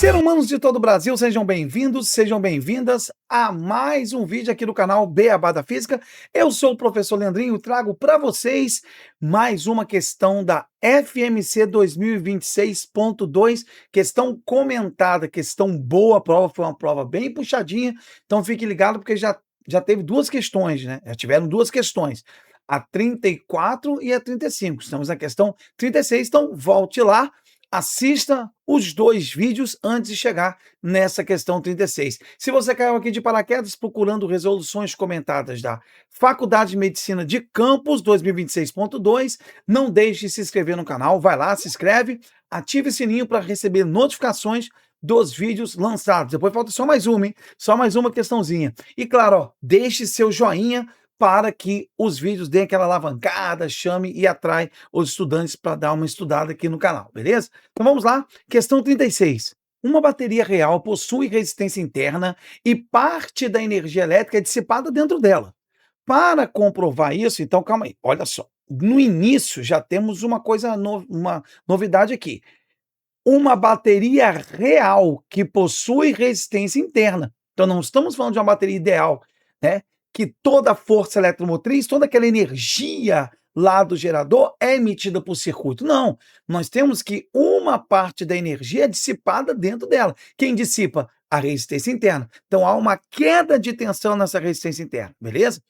Ser humanos de todo o Brasil, sejam bem-vindos, sejam bem-vindas a mais um vídeo aqui do canal Beabá da Física. Eu sou o professor Leandrinho e trago para vocês mais uma questão da FMC 2026.2, questão comentada, questão boa, a prova foi uma prova bem puxadinha, então fique ligado porque já teve duas questões, né? Já tiveram duas questões, a 34 e a 35. Estamos na questão 36, então volte lá. Assista os dois vídeos antes de chegar nessa questão 36. Se você caiu aqui de paraquedas procurando resoluções comentadas da Faculdade de Medicina de Campos 2026.2, não deixe de se inscrever no canal, vai lá, se inscreve, ative o sininho para receber notificações dos vídeos lançados. Depois falta só mais uma, hein? Só mais uma questãozinha. E claro, ó, deixe seu joinha para que os vídeos deem aquela alavancada, chame e atrai os estudantes para dar uma estudada aqui no canal, beleza? Então vamos lá, questão 36. Uma bateria real possui resistência interna e parte da energia elétrica é dissipada dentro dela. Para comprovar isso, então calma aí, olha só. No início já temos uma coisa, uma novidade aqui. Uma bateria real que possui resistência interna. Então não estamos falando de uma bateria ideal, né? Que toda a força eletromotriz, toda aquela energia lá do gerador é emitida por circuito. Não, nós temos que uma parte da energia é dissipada dentro dela. Quem dissipa? A resistência interna. Então há uma queda de tensão nessa resistência interna, beleza?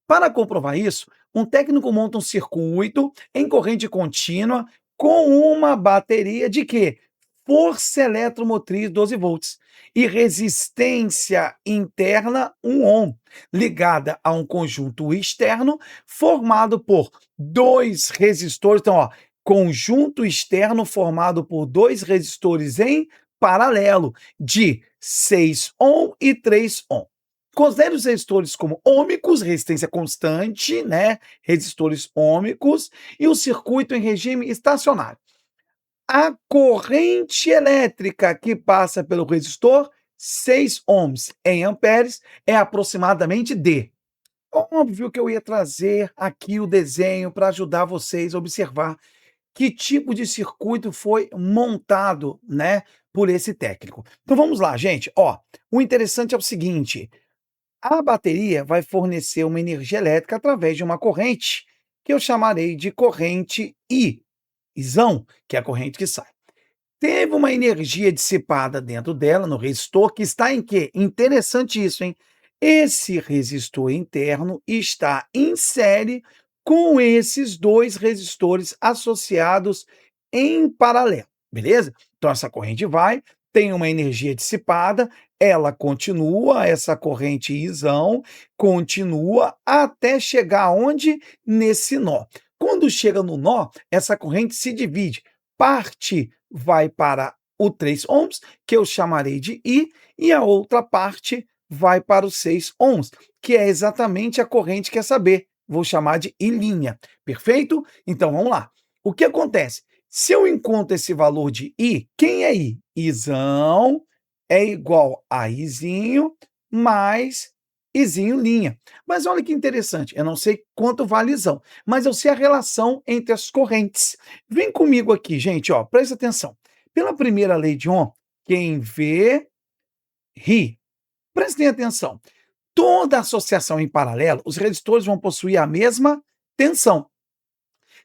Para comprovar isso, um técnico monta um circuito em corrente contínua com uma bateria de quê? Força eletromotriz 12 volts e resistência interna 1 ohm, ligada a um conjunto externo formado por dois resistores. Então, ó, conjunto externo formado por dois resistores em paralelo de 6 ohm e 3 ohm. Considere os resistores como ômicos, resistência constante, né? Resistores ômicos, e o circuito em regime estacionário. A corrente elétrica que passa pelo resistor, 6 ohms em amperes, é aproximadamente D. Óbvio que eu ia trazer aqui o desenho para ajudar vocês a observar que tipo de circuito foi montado, né, por esse técnico. Então vamos lá, gente. Ó, o interessante é o seguinte: a bateria vai fornecer uma energia elétrica através de uma corrente que eu chamarei de corrente I, Isão, que é a corrente que sai. Teve uma energia dissipada dentro dela, no resistor, que está em quê? Interessante isso, hein? Esse resistor interno está em série com esses dois resistores associados em paralelo, beleza? Então essa corrente vai, tem uma energia dissipada, ela continua, essa corrente isão, continua até chegar aonde? Nesse nó. Quando chega no nó, essa corrente se divide. Parte vai para o 3 ohms, que eu chamarei de I, e a outra parte vai para os 6 ohms, que é exatamente a corrente que quer saber. Vou chamar de I'. Perfeito? Então vamos lá. O que acontece? Se eu encontro esse valor de I, quem é I? Isão é igual a Izinho mais Izinho linha. Mas olha que interessante, eu não sei quanto vale Isão, mas eu sei a relação entre as correntes. Vem comigo aqui, gente, ó, presta atenção. Pela primeira lei de Ohm, quem vê, ri. Prestem atenção. Toda associação em paralelo, os resistores vão possuir a mesma tensão.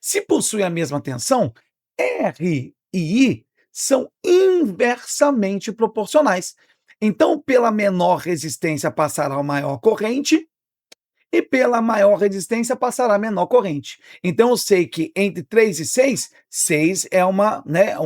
Se possuem a mesma tensão, R e I são inversamente proporcionais. Então, pela menor resistência passará a maior corrente e pela maior resistência passará a menor corrente. Então, eu sei que entre 3 e 6, 6 é uma, né,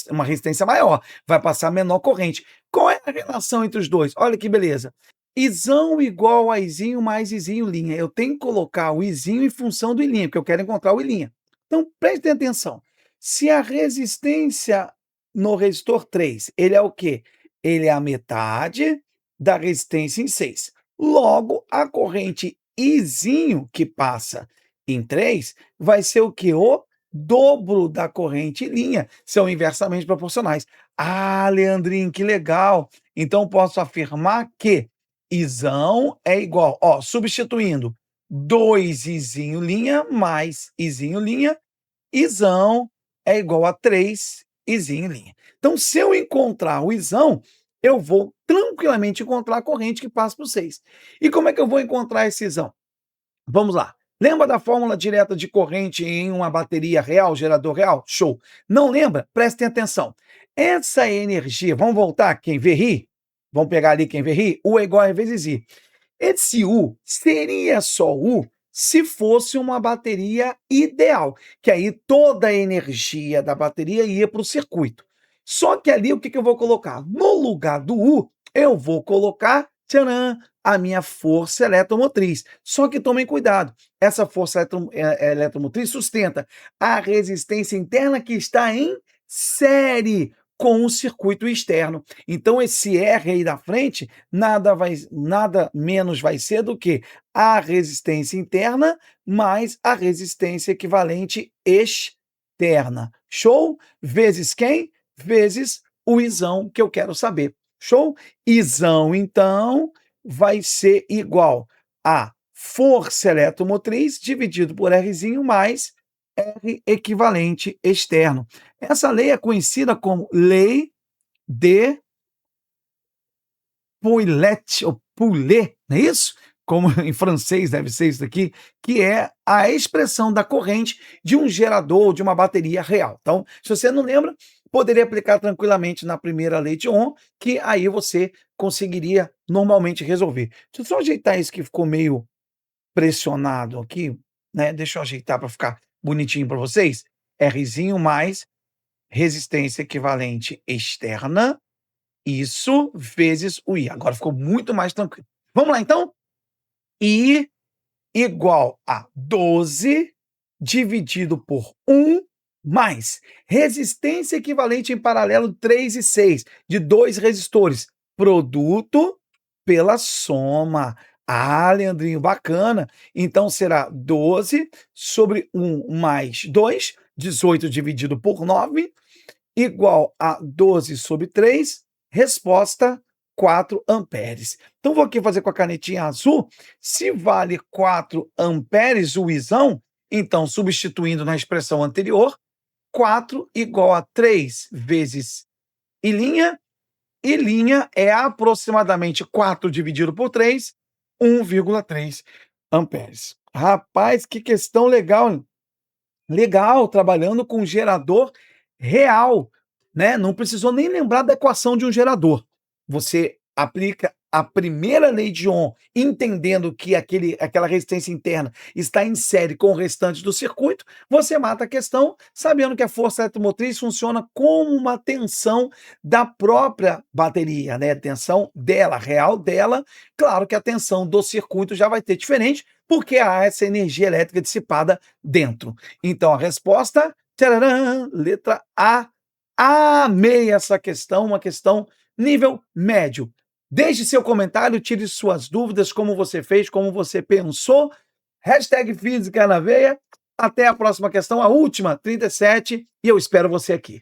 uma resistência maior, vai passar a menor corrente. Qual é a relação entre os dois? Olha que beleza. Isão igual a Izinho mais Izinho linha. Eu tenho que colocar o Izinho em função do Ilinha, porque eu quero encontrar o Ilinha. Então, prestem atenção. Se a resistência no resistor 3, ele é o quê? Ele é a metade da resistência em 6. Logo, a corrente Izinho, que passa em 3, vai ser o quê? O dobro da corrente linha. São inversamente proporcionais. Ah, Leandrinho, que legal! Então, posso afirmar que Isão é igual, ó, substituindo 2 Izinho linha mais Izinho linha, Isão é igual a 3 Izinho em linha. Então, se eu encontrar o Izão, eu vou tranquilamente encontrar a corrente que passa por 6. E como é que eu vou encontrar esse Izão? Vamos lá. Lembra da fórmula direta de corrente em uma bateria real, gerador real? Show. Não lembra? Prestem atenção. Essa energia, vamos voltar, quem vê ri? Vamos pegar ali quem vê ri? U é igual a vezes I. Esse U seria só U se fosse uma bateria ideal, que aí toda a energia da bateria ia para o circuito. Só que ali o que eu vou colocar? No lugar do U, eu vou colocar, tcharam, a minha força eletromotriz. Só que tomem cuidado, essa força eletromotriz sustenta a resistência interna que está em série com o circuito externo. Então esse R aí da frente nada menos vai ser do que a resistência interna mais a resistência equivalente externa. Show? Vezes quem? Vezes o Izão que eu quero saber. Show? Izão, então, vai ser igual a força eletromotriz dividido por Rzinho mais R equivalente externo. Essa lei é conhecida como lei de Pouillet, ou Pouillet, não é isso? Como em francês deve ser isso aqui, que é a expressão da corrente de um gerador, de uma bateria real. Então, se você não lembra, poderia aplicar tranquilamente na primeira lei de Ohm, que aí você conseguiria normalmente resolver. Deixa eu só ajeitar isso que ficou meio pressionado aqui, né? Deixa eu ajeitar para ficar bonitinho para vocês. Rzinho mais resistência equivalente externa, isso vezes o I. Agora ficou muito mais tranquilo. Vamos lá, então? I igual a 12 dividido por 1 mais resistência equivalente em paralelo 3 e 6 de 2 resistores. Produto pela soma. Ah, Leandrinho, bacana. Então será 12 sobre 1 mais 2, 18 dividido por 9, igual a 12 sobre 3, resposta 4 amperes. Então vou aqui fazer com a canetinha azul, se vale 4 amperes o Izão, então substituindo na expressão anterior, 4 igual a 3 vezes I linha é aproximadamente 4 dividido por 3, 1,3 amperes. Rapaz, que questão legal, hein? Legal, trabalhando com gerador real, né? Não precisou nem lembrar da equação de um gerador. Você aplica a primeira lei de Ohm, entendendo que aquela resistência interna está em série com o restante do circuito, você mata a questão, sabendo que a força eletromotriz funciona como uma tensão da própria bateria, né? A tensão dela, real dela. Claro que a tensão do circuito já vai ter diferente, porque há essa energia elétrica dissipada dentro. Então, a resposta, tcharam, letra A. Amei essa questão, uma questão nível médio. Deixe seu comentário, tire suas dúvidas, como você fez, como você pensou. Hashtag Física na Veia. Até a próxima questão, a última, 37, e eu espero você aqui.